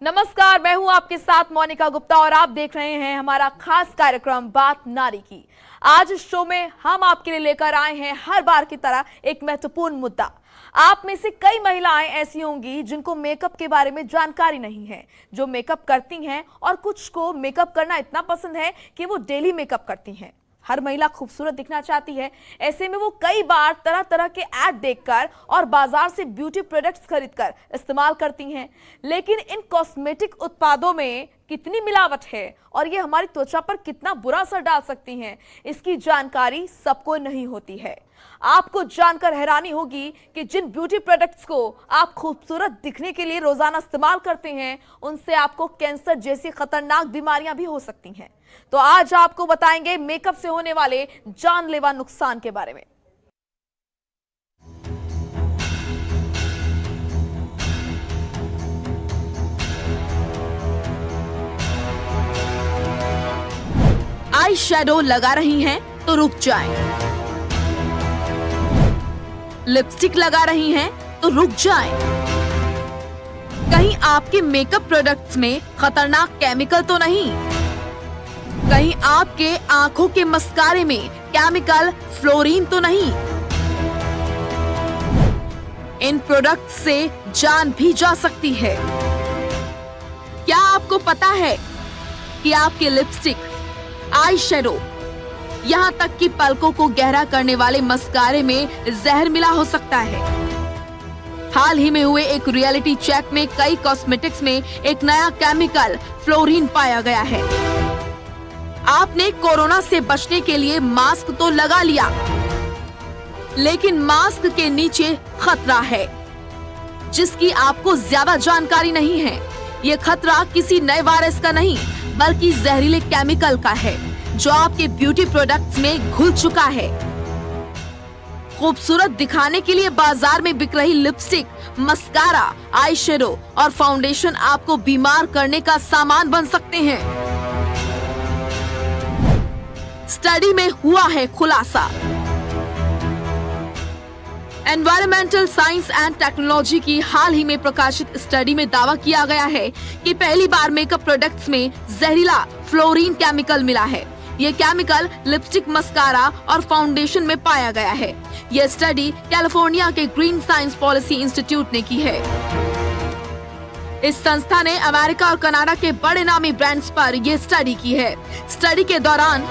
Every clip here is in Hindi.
नमस्कार, मैं हूं आपके साथ मोनिका गुप्ता और आप देख रहे हैं हमारा खास कार्यक्रम बात नारी की। आज इस शो में हम आपके लिए लेकर आए हैं हर बार की तरह एक महत्वपूर्ण मुद्दा। आप में से कई महिलाएं ऐसी होंगी जिनको मेकअप के बारे में जानकारी नहीं है, जो मेकअप करती हैं और कुछ को मेकअप करना इतना पसंद है कि वो डेली मेकअप करती हैं। हर महिला खूबसूरत दिखना चाहती है, ऐसे में वो कई बार तरह तरह के ऐड देखकर और बाजार से ब्यूटी प्रोडक्ट्स खरीदकर इस्तेमाल करती हैं। लेकिन इन कॉस्मेटिक उत्पादों में कितनी मिलावट है और ये हमारी त्वचा पर कितना बुरा असर डाल सकती हैं, इसकी जानकारी सबको नहीं होती है। आपको जानकर हैरानी होगी कि जिन ब्यूटी प्रोडक्ट्स को आप खूबसूरत दिखने के लिए रोजाना इस्तेमाल करते हैं, उनसे आपको कैंसर जैसी खतरनाक बीमारियां भी हो सकती हैं। तो आज आपको बताएंगे मेकअप से होने वाले जानलेवा नुकसान के बारे में। आई शैडो लगा रही हैं तो रुक जाएं। लिपस्टिक लगा रही हैं तो रुक जाएं। कहीं आपके मेकअप प्रोडक्ट्स में खतरनाक केमिकल तो नहीं? कहीं आपके आंखों के मस्कारे में केमिकल फ्लोरीन तो नहीं? इन प्रोडक्ट से जान भी जा सकती है। क्या आपको पता है कि आपके लिपस्टिक, आई शैडो, यहाँ तक कि पलकों को गहरा करने वाले मस्कारे में जहर मिला हो सकता है? हाल ही में हुए एक रियलिटी चेक में कई कॉस्मेटिक्स में एक नया केमिकल फ्लोरीन पाया गया है। आपने कोरोना से बचने के लिए मास्क तो लगा लिया, लेकिन मास्क के नीचे खतरा है जिसकी आपको ज्यादा जानकारी नहीं है। ये खतरा किसी नए वायरस का नहीं बल्कि जहरीले केमिकल का है जो आपके ब्यूटी प्रोडक्ट्स में घुल चुका है। खूबसूरत दिखाने के लिए बाजार में बिक रही लिपस्टिक, मस्कारा, आई शैडो और फाउंडेशन आपको बीमार करने का सामान बन सकते हैं। स्टडी में हुआ है खुलासा। एनवायरमेंटल साइंस एंड टेक्नोलॉजी की हाल ही में प्रकाशित स्टडी में दावा किया गया है कि पहली बार मेकअप प्रोडक्ट्स में जहरीला फ्लोरीन केमिकल मिला है। यह केमिकल लिपस्टिक, मस्कारा और फाउंडेशन में पाया गया है। यह स्टडी कैलिफोर्निया के ग्रीन साइंस पॉलिसी इंस्टीट्यूट ने की है। इस संस्था ने अमेरिका और कनाडा के बड़े नामी ब्रांड्स पर यह स्टडी की है। स्टडी के दौरान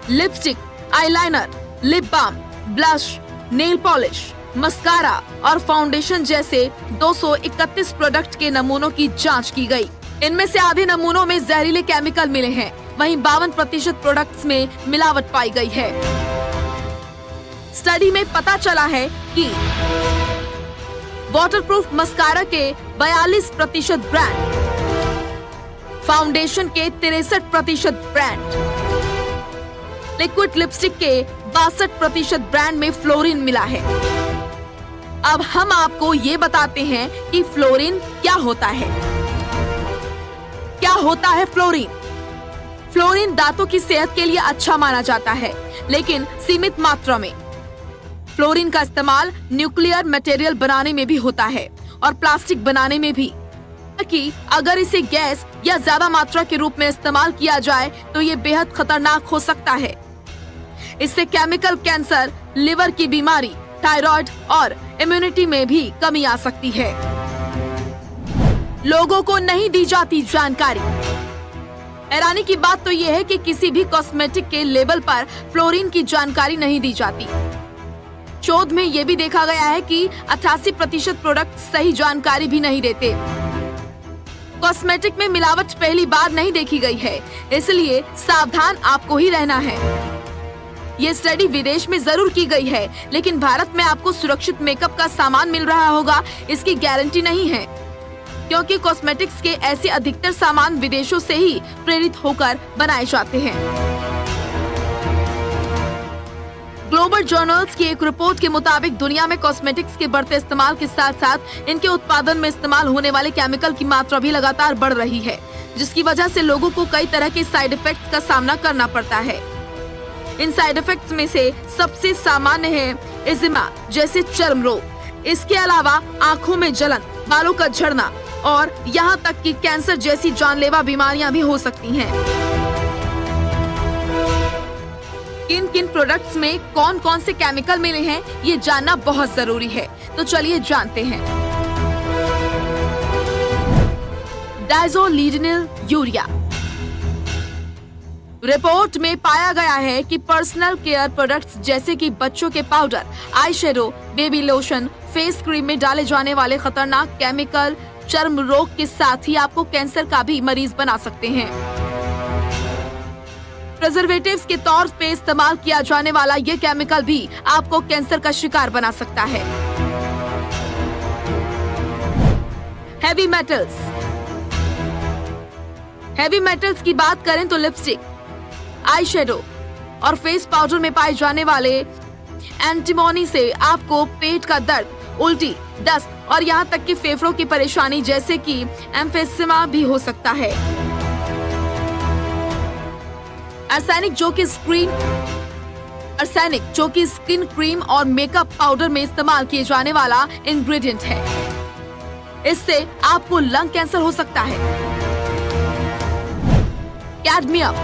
lipstick, eyeliner, lip balm, blush, nail polish, mascara और फाउंडेशन जैसे 231 प्रोडक्ट के नमूनों की जांच की गई। इनमें से आधे नमूनों में जहरीले केमिकल मिले हैं, वहीं 52% प्रोडक्ट्स में मिलावट पाई गई है। स्टडी में पता चला है कि वाटरप्रूफ मस्कारा के 42% ब्रांड, फाउंडेशन के 63% ब्रांड, लिक्विड लिपस्टिक के 62% ब्रांड में फ्लोरीन मिला है। अब हम आपको ये बताते हैं कि फ्लोरीन क्या होता है। क्या होता है फ्लोरीन? फ्लोरीन दांतों की सेहत के लिए अच्छा माना जाता है, लेकिन सीमित मात्रा में। फ्लोरीन का इस्तेमाल न्यूक्लियर मटेरियल बनाने में भी होता है और प्लास्टिक बनाने में भी। कि अगर इसे गैस या ज्यादा मात्रा के रूप में इस्तेमाल किया जाए तो ये बेहद खतरनाक हो सकता है। इससे केमिकल कैंसर, लिवर की बीमारी, थायराइड और इम्यूनिटी में भी कमी आ सकती है। लोगों को नहीं दी जाती जानकारी। हैरानी की बात तो यह है कि किसी भी कॉस्मेटिक के लेबल पर फ्लोरीन की जानकारी नहीं दी जाती। शोध में यह भी देखा गया है कि 88% प्रोडक्ट सही जानकारी भी नहीं देते। कॉस्मेटिक में मिलावट पहली बार नहीं देखी गई है, इसलिए सावधान आपको ही रहना है। ये स्टडी विदेश में जरूर की गई है, लेकिन भारत में आपको सुरक्षित मेकअप का सामान मिल रहा होगा इसकी गारंटी नहीं है, क्योंकि कॉस्मेटिक्स के ऐसे अधिकतर सामान विदेशों से ही प्रेरित होकर बनाए जाते हैं। ग्लोबल जर्नल्स की एक रिपोर्ट के मुताबिक दुनिया में कॉस्मेटिक्स के बढ़ते इस्तेमाल के साथ साथ इनके उत्पादन में इस्तेमाल होने वाले केमिकल की मात्रा भी लगातार बढ़ रही है, जिसकी वजह से लोगों को कई तरह के साइड इफेक्ट्स का सामना करना पड़ता है। इन साइड इफेक्ट्स में से सबसे सामान्य है एजिमा जैसे चर्म रोग। इसके अलावा आंखों में जलन, बालों का झड़ना और यहाँ तक कि कैंसर जैसी जानलेवा बीमारियां भी हो सकती हैं। किन किन प्रोडक्ट्स में कौन कौन से केमिकल मिले हैं ये जानना बहुत जरूरी है, तो चलिए जानते हैं। डाइज़ोलिडिनिल यूरिया। रिपोर्ट में पाया गया है कि पर्सनल केयर प्रोडक्ट्स जैसे कि बच्चों के powder, eye shadow, baby lotion, face cream में डाले जाने वाले खतरनाक केमिकल चर्म रोग के साथ ही आपको कैंसर का भी मरीज बना सकते हैं। प्रिजर्वेटिव्स के तौर पे इस्तेमाल किया जाने वाला ये केमिकल भी आपको कैंसर का शिकार बना सकता है। Heavy metals. हेवी मेटल्स की बात करें तो लिपस्टिक, आई शेडो और फेस पाउडर में पाए जाने वाले एंटीमोनी से आपको पेट का दर्द, उल्टी, दस्त और यहाँ तक कि फेफड़ों की परेशानी जैसे कि एम्फेसिमा भी हो सकता है। आर्सेनिक जो कि स्किन क्रीम और मेकअप पाउडर में इस्तेमाल किए जाने वाला इंग्रेडिएंट है। इससे आपको लंग कैंसर हो सकता है। कैडमियम।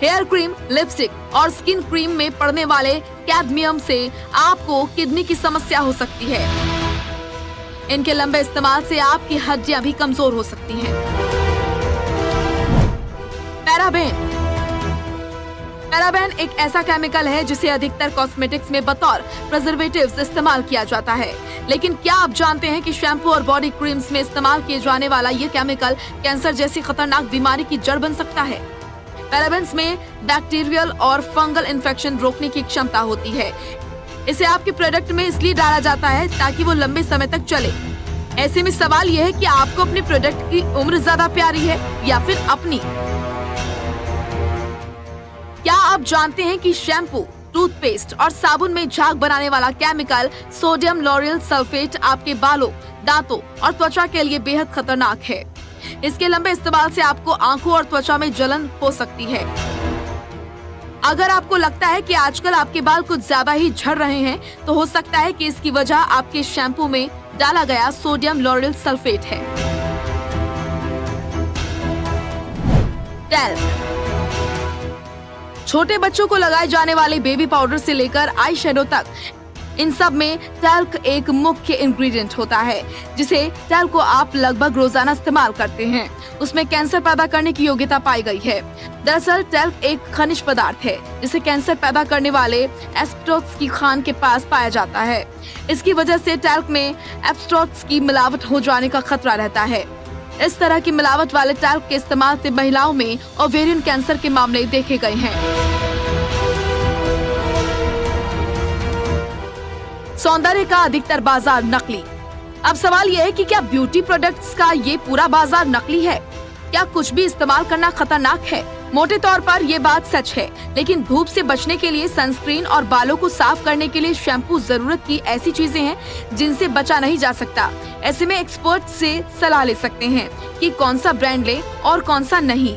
हेयर क्रीम, लिपस्टिक और स्किन क्रीम में पड़ने वाले कैडमियम से आपको किडनी की समस्या हो सकती है। इनके लंबे इस्तेमाल से आपकी हड्डियां भी कमजोर हो सकती हैं। पैराबेन। पैराबेन एक ऐसा केमिकल है जिसे अधिकतर कॉस्मेटिक्स में बतौर प्रिजर्वेटिव्स इस्तेमाल किया जाता है। लेकिन क्या आप जानते हैं कि शैम्पू और बॉडी क्रीम्स में इस्तेमाल किए जाने वाला ये केमिकल कैंसर जैसी खतरनाक बीमारी की जड़ बन सकता है। पैराबेन्स में बैक्टीरियल और फंगल इन्फेक्शन रोकने की क्षमता होती है। इसे आपके प्रोडक्ट में इसलिए डाला जाता है ताकि वो लंबे समय तक चले। ऐसे में सवाल यह है कि आपको अपने प्रोडक्ट की उम्र ज्यादा प्यारी है या फिर अपनी। क्या आप जानते हैं कि शैम्पू, टूथपेस्ट और साबुन में झाग बनाने वाला केमिकल सोडियम लॉरियल सल्फेट आपके बालों, दांतों और त्वचा के लिए बेहद खतरनाक है। इसके लंबे इस्तेमाल से आपको आंखों और त्वचा में जलन हो सकती है। अगर आपको लगता है कि आजकल आपके बाल कुछ ज्यादा ही झड़ रहे हैं, तो हो सकता है कि इसकी वजह आपके शैम्पू में डाला गया सोडियम लॉरियल सल्फेट है। टैल्क। छोटे बच्चों को लगाए जाने वाले बेबी पाउडर से लेकर आई शेडो तक, इन सब में टैल्क एक मुख्य इंग्रेडिएंट होता है। जिसे टैल्क को आप लगभग रोजाना इस्तेमाल करते हैं, उसमें कैंसर पैदा करने की योग्यता पाई गई है। दरअसल टैल्क एक खनिज पदार्थ है जिसे कैंसर पैदा करने वाले एस्बेस्टोस की खान के पास पाया जाता है। इसकी वजह से टैल्क में एस्बेस्टोस की मिलावट हो जाने का खतरा रहता है। इस तरह की मिलावट वाले टैल्क के इस्तेमाल से महिलाओं में ओवेरियन कैंसर के मामले देखे गए हैं। सौंदर्य का अधिकतर बाजार नकली। अब सवाल यह है कि क्या ब्यूटी प्रोडक्ट्स का ये पूरा बाजार नकली है? क्या कुछ भी इस्तेमाल करना खतरनाक है? मोटे तौर पर ये बात सच है, लेकिन धूप से बचने के लिए सनस्क्रीन और बालों को साफ करने के लिए शैम्पू जरूरत की ऐसी चीजें हैं जिनसे बचा नहीं जा सकता। ऐसे में एक्सपर्ट से सलाह ले सकते हैं कि कौन सा ब्रांड ले और कौन सा नहीं।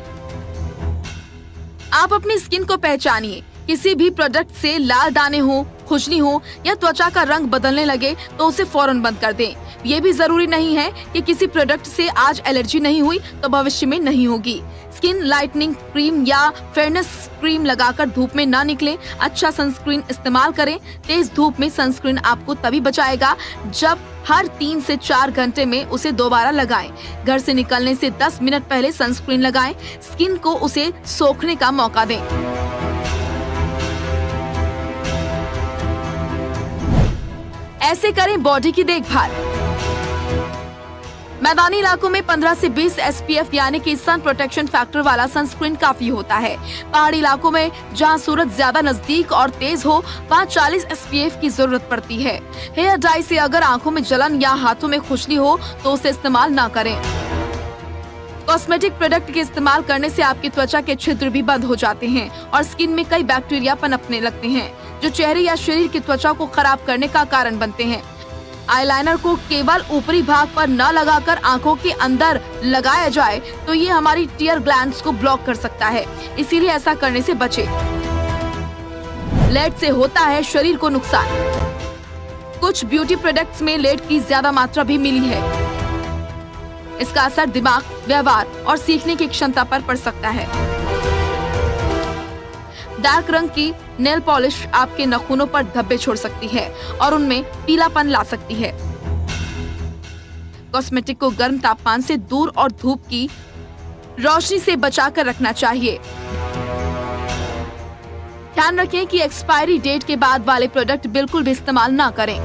आप अपनी स्किन को पहचानिए। किसी भी प्रोडक्ट से लाल दाने हो, खुजली हो या त्वचा का रंग बदलने लगे तो उसे फौरन बंद कर दें। ये भी जरूरी नहीं है कि किसी प्रोडक्ट से आज एलर्जी नहीं हुई तो भविष्य में नहीं होगी। स्किन लाइटनिंग क्रीम या फेयरनेस क्रीम लगाकर धूप में ना निकलें। अच्छा सनस्क्रीन इस्तेमाल करें। तेज धूप में सनस्क्रीन आपको तभी बचाएगा जब हर 3 से 4 घंटे में उसे दोबारा लगाएं। घर से निकलने से 10 मिनट पहले सनस्क्रीन लगाएं। स्किन को उसे सोखने का मौका दें। ऐसे करें बॉडी की देखभाल। मैदानी इलाकों में 15 से 20 SPF यानी कि सन प्रोटेक्शन फैक्टर वाला सनस्क्रीन काफी होता है। पहाड़ी इलाकों में जहां सूरज ज्यादा नजदीक और तेज हो, वहां 40 SPF की जरूरत पड़ती है। हेयर डाई से अगर आंखों में जलन या हाथों में खुजली हो तो उसे इस्तेमाल ना करें। कॉस्मेटिक प्रोडक्ट के इस्तेमाल करने से आपकी त्वचा के छिद्र भी बंद हो जाते हैं और स्किन में कई बैक्टीरिया पनपने लगते हैं जो चेहरे या शरीर की त्वचा को खराब करने का कारण बनते हैं। आईलाइनर को केवल ऊपरी भाग पर न लगाकर आंखों के अंदर लगाया जाए तो ये हमारी टीयर ग्लैंड्स को ब्लॉक कर सकता है, इसीलिए ऐसा करने से बचें। लेड से होता है शरीर को नुकसान। कुछ ब्यूटी प्रोडक्ट्स में लेड की ज्यादा मात्रा भी मिली है। इसका असर दिमाग, व्यवहार और सीखने की क्षमता पर पड़ सकता है। डार्क रंग की नेल पॉलिश आपके नाखूनों पर धब्बे छोड़ सकती है और उनमें पीलापन ला सकती है। कॉस्मेटिक को गर्म तापमान से दूर और धूप की रोशनी से बचाकर रखना चाहिए। ध्यान रखें कि एक्सपायरी डेट के बाद वाले प्रोडक्ट बिल्कुल भी इस्तेमाल ना करें।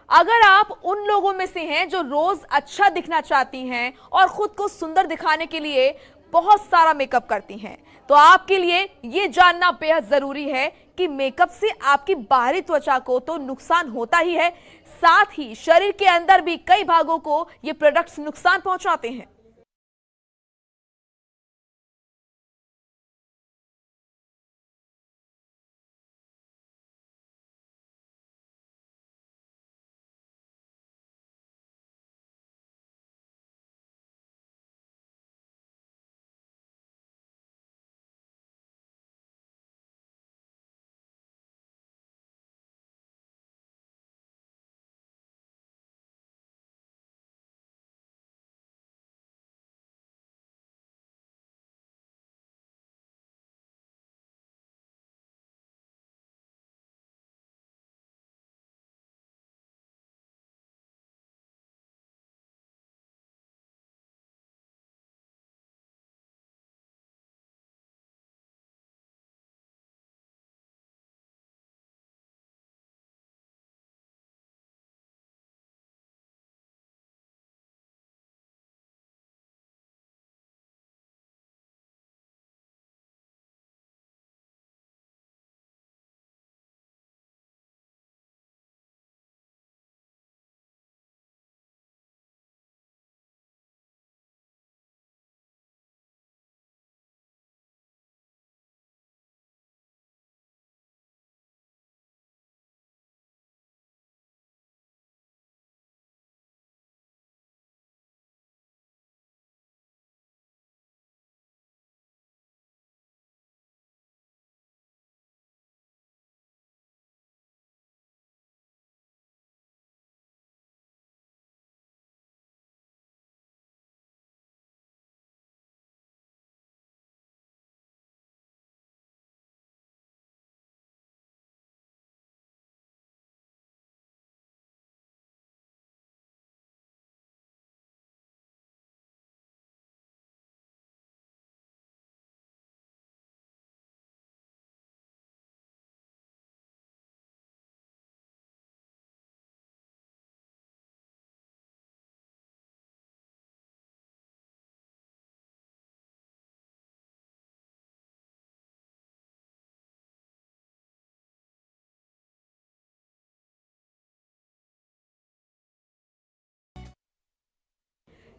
अगर आप उन लोगों में से हैं जो रोज अच्छा दिखना चाहती हैं और खुद को सुंदर दिखाने के लिए बहुत सारा मेकअप करती हैं, तो आपके लिए ये जानना बेहद जरूरी है कि मेकअप से आपकी बाहरी त्वचा को तो नुकसान होता ही है, साथ ही शरीर के अंदर भी कई भागों को ये प्रोडक्ट्स नुकसान पहुंचाते हैं।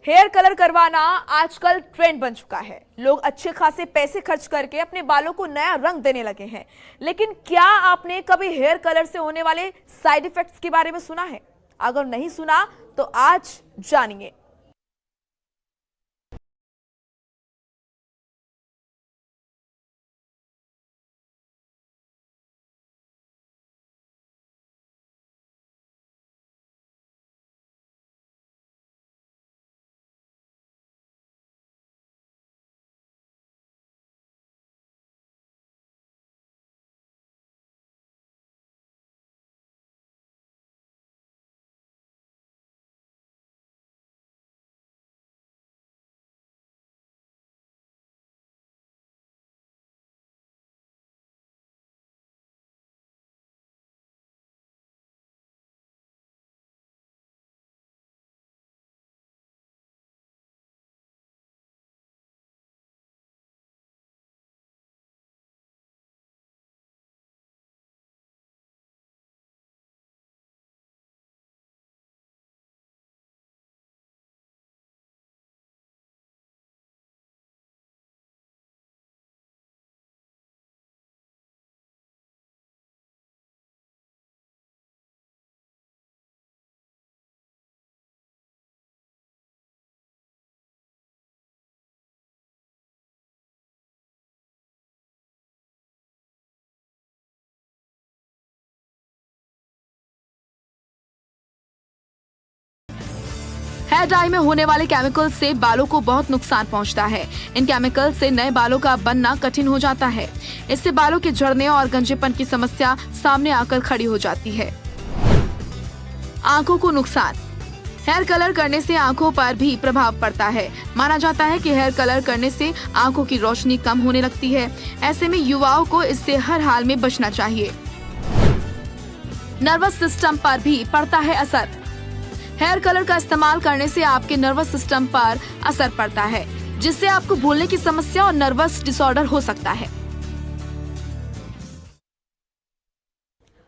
हेयर कलर करवाना आजकल ट्रेंड बन चुका है। लोग अच्छे खासे पैसे खर्च करके अपने बालों को नया रंग देने लगे हैं। लेकिन क्या आपने कभी हेयर कलर से होने वाले साइड इफेक्ट्स के बारे में सुना है? अगर नहीं सुना तो आज जानिए। हेयर डाई में होने वाले केमिकल से बालों को बहुत नुकसान पहुंचता है। इन केमिकल से नए बालों का बनना कठिन हो जाता है। इससे बालों के झड़ने और गंजेपन की समस्या सामने आकर खड़ी हो जाती है। आंखों को नुकसान। हेयर कलर करने से आंखों पर भी प्रभाव पड़ता है। माना जाता है कि हेयर कलर करने से आंखों की रोशनी कम होने लगती है। ऐसे में युवाओं को इससे हर हाल में बचना चाहिए। नर्वस सिस्टम पर भी पड़ता है असर। हेयर कलर का इस्तेमाल करने से आपके नर्वस सिस्टम पर असर पड़ता है, जिससे आपको भूलने की समस्या और नर्वस डिसऑर्डर हो सकता है।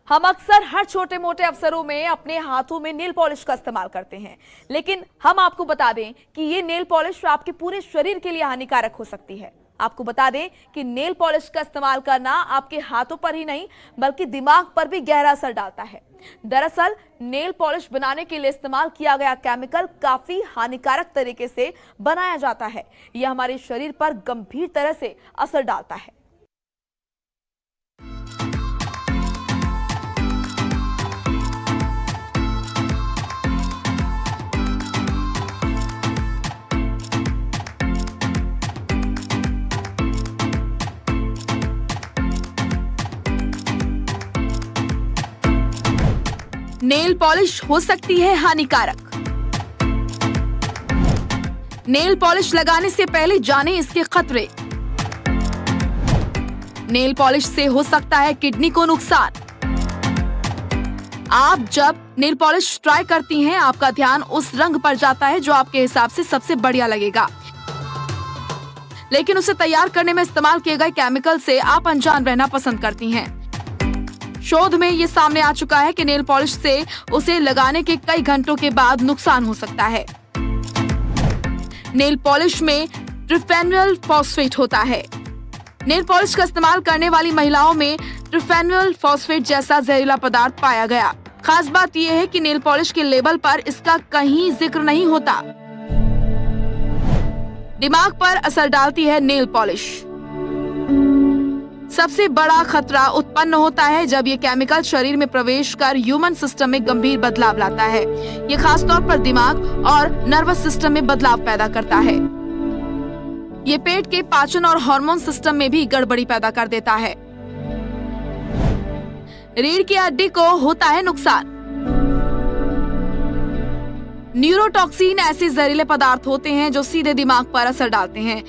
हम अक्सर हर छोटे मोटे अवसरों में अपने हाथों में नेल पॉलिश का इस्तेमाल करते हैं, लेकिन हम आपको बता दें कि ये नेल पॉलिश आपके पूरे शरीर के लिए हानिकारक हो सकती है। आपको बता दें कि नेल पॉलिश का इस्तेमाल करना आपके हाथों पर ही नहीं बल्कि दिमाग पर भी गहरा असर डालता है। दरअसल नेल पॉलिश बनाने के लिए इस्तेमाल किया गया केमिकल काफी हानिकारक तरीके से बनाया जाता है। यह हमारे शरीर पर गंभीर तरह से असर डालता है। नेल पॉलिश हो सकती है हानिकारक। नेल पॉलिश लगाने से पहले जानें इसके खतरे। नेल पॉलिश से हो सकता है किडनी को नुकसान। आप जब नेल पॉलिश ट्राई करती हैं, आपका ध्यान उस रंग पर जाता है जो आपके हिसाब से सबसे बढ़िया लगेगा, लेकिन उसे तैयार करने में इस्तेमाल किए गए केमिकल से आप अनजान रहना पसंद करती हैं। शोध में ये सामने आ चुका है कि नेल पॉलिश से उसे लगाने के कई घंटों के बाद नुकसान हो सकता है। नेल पॉलिश में ट्रिफेनॉल फॉस्फेट होता है। नेल पॉलिश का इस्तेमाल करने वाली महिलाओं में ट्रिफेनॉल फॉस्फेट जैसा जहरीला पदार्थ पाया गया। खास बात यह है कि नेल पॉलिश के लेबल पर इसका कहीं जिक्र नहीं होता। दिमाग पर असर डालती है नेल पॉलिश। सबसे बड़ा खतरा उत्पन्न होता है जब ये केमिकल शरीर में प्रवेश कर ह्यूमन सिस्टम में गंभीर बदलाव लाता है। ये खास तौर पर दिमाग और नर्वस सिस्टम में बदलाव पैदा करता है। ये पेट के पाचन और हार्मोन सिस्टम में भी गड़बड़ी पैदा कर देता है। रीढ़ की हड्डी को होता है नुकसान। न्यूरोटॉक्सिन ऐसे जहरीले पदार्थ होते हैं जो सीधे दिमाग पर असर डालते हैं।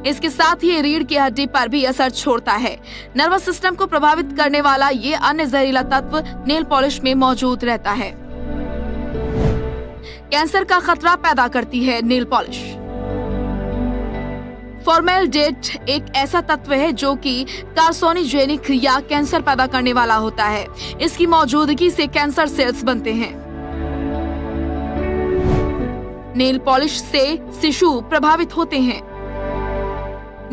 इसके साथ ही रीढ़ की हड्डी पर भी असर छोड़ता है। नर्वस सिस्टम को प्रभावित करने वाला ये अन्य जहरीला तत्व नेल पॉलिश में मौजूद रहता है। कैंसर का खतरा पैदा करती है नेल पॉलिश। फॉर्मेल्डिहाइड एक ऐसा तत्व है जो कि कार्सिनोजेनिक या कैंसर पैदा करने वाला होता है। इसकी मौजूदगी से कैंसर सेल्स बनते हैं। नेल पॉलिश से शिशु प्रभावित होते हैं।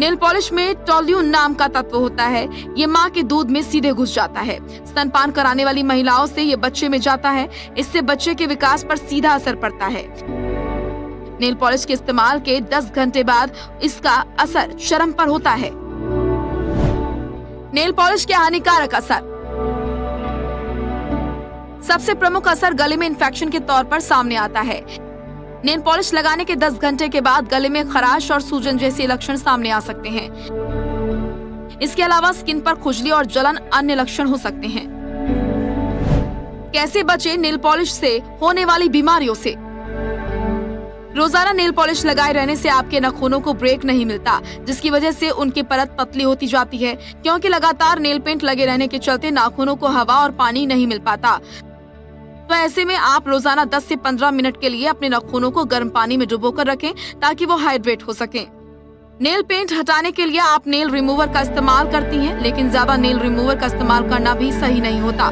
नेल पॉलिश में टोल्यून नाम का तत्व होता है। ये माँ के दूध में सीधे घुस जाता है। स्तनपान कराने वाली महिलाओं से ये बच्चे में जाता है। इससे बच्चे के विकास पर सीधा असर पड़ता है। नेल पॉलिश के इस्तेमाल के 10 घंटे बाद इसका असर चरम पर होता है। नेल पॉलिश के हानिकारक असर। सबसे प्रमुख असर गले में इन्फेक्शन के तौर पर सामने आता है। नेल पॉलिश लगाने के 10 घंटे के बाद गले में खराश और सूजन जैसे लक्षण सामने आ सकते हैं। इसके अलावा स्किन पर खुजली और जलन अन्य लक्षण हो सकते हैं। कैसे बचें नेल पॉलिश से होने वाली बीमारियों से? रोजाना नेल पॉलिश लगाए रहने से आपके नाखूनों को ब्रेक नहीं मिलता, जिसकी वजह से उनकी परत पतली होती जाती है। क्योंकि लगातार नेल पेंट लगे रहने के चलते नाखूनों को हवा और पानी नहीं मिल पाता, तो ऐसे में आप रोजाना 10 से 15 मिनट के लिए अपने नाखूनों को गर्म पानी में डुबोकर रखें ताकि वो हाइड्रेट हो सकें। नेल पेंट हटाने के लिए आप नेल रिमूवर का इस्तेमाल करती हैं, लेकिन ज्यादा नेल रिमूवर का इस्तेमाल करना भी सही नहीं होता,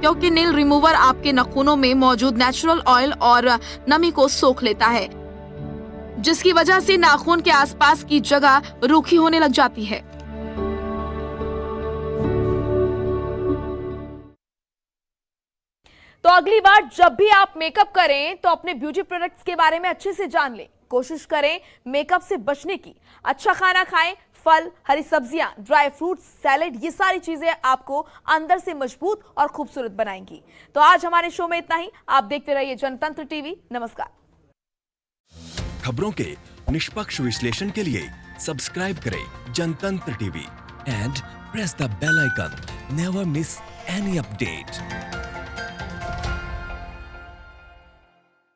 क्योंकि नेल रिमूवर आपके नाखूनों में मौजूद नेचुरल ऑयल और नमी को सोख लेता है, जिसकी वजह से नाखून के आसपास की जगह रूखी होने लग जाती है। तो अगली बार जब भी आप मेकअप करें तो अपने ब्यूटी प्रोडक्ट्स के बारे में अच्छे से जान लें। कोशिश करें मेकअप से बचने की। अच्छा खाना खाएं, फल, हरी सब्जियां, ड्राई फ्रूट, सैलेड, ये सारी चीजें आपको अंदर से मजबूत और खूबसूरत बनाएंगी। तो आज हमारे शो में इतना ही। आप देखते रहिए जनतंत्र टीवी। नमस्कार। खबरों के निष्पक्ष विश्लेषण के लिए सब्सक्राइब करें Jantantra TV and press the bell icon. Never miss any update.